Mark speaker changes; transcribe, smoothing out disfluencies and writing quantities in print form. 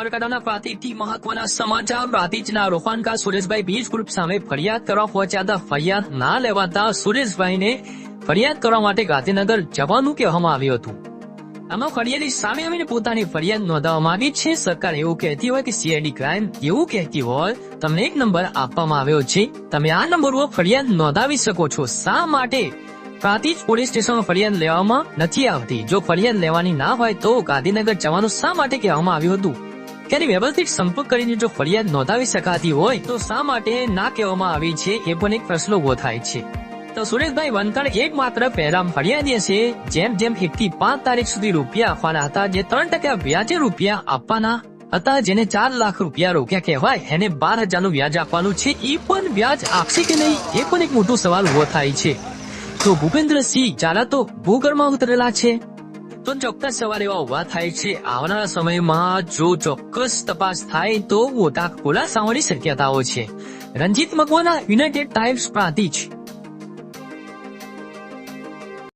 Speaker 1: સાબરકાંઠાના પ્રાંતિજથી મહત્વના સમાચાર. પ્રાંતિજના રોકાણકાર સુરેશભાઈ બીજ ગ્રુપ સામે ફરિયાદ કરવા પહોંચ્યા હતા. ફરિયાદ ના લેવાતા સુરેશભાઈને ફરિયાદ કરવા માટે ગાંધીનગર જવાનું કહેવામાં આવ્યું હતું. આમાં ફરિયાદી સામે આવીને પોતાની ફરિયાદ નોંધાવવામાં આવી છે. સરકાર એવું કહેતી હોય કે સીઆઈડી ક્રાઇમ એવું કહેતી હોય તમને એક નંબર આપવામાં આવ્યો છે, તમે આ નંબર પર ફરિયાદ નોંધાવી શકો છો. શા માટે પ્રાંતિજ પોલીસ સ્ટેશનમાં ફરિયાદ લેવામાં નથી આવતી? જો ફરિયાદ લેવાની ના હોય તો ગાંધીનગર જવાનું શા માટે કહેવામાં આવ્યું હતું? ક્યારે વ્યવસ્થિત સંપર્ક કરીને જો ફરિયાદ નોંધાવી શકાતી હોય તો શા માટે ના કહેવામાં આવી છે? એ પણ એક પ્રશ્ન ઉભો થાય છે. તો સુરેશભાઈ વનકણ એકમાત્ર પહેલા ફરિયાદી છે જેમ 1 થી 5 તારીખ સુધી રૂપિયા આપવાના હતા, જે 3% વ્યાજે રૂપિયા આપવાના હતા, જેને 4 લાખ રૂપિયા રોક્યા કહેવાય, એને 12,000 નું વ્યાજ આપવાનું છે. એ પણ વ્યાજ આપશે કે નહીં એ પણ એક મોટો સવાલ ઉભો થાય છે. તો ભૂપેન્દ્રસિંહ ઝાલા તો ભૂગર્ભમાં ઉતરેલા છે. તો ચોક્કસ સવાલ એવા ઉભા થાય છે. આવનારા સમયમાં જો ચોક્કસ તપાસ થાય તો મોટા ખુલાસાઓની શક્યતાઓ છે. Ranjit Makwana, United times, Prantij.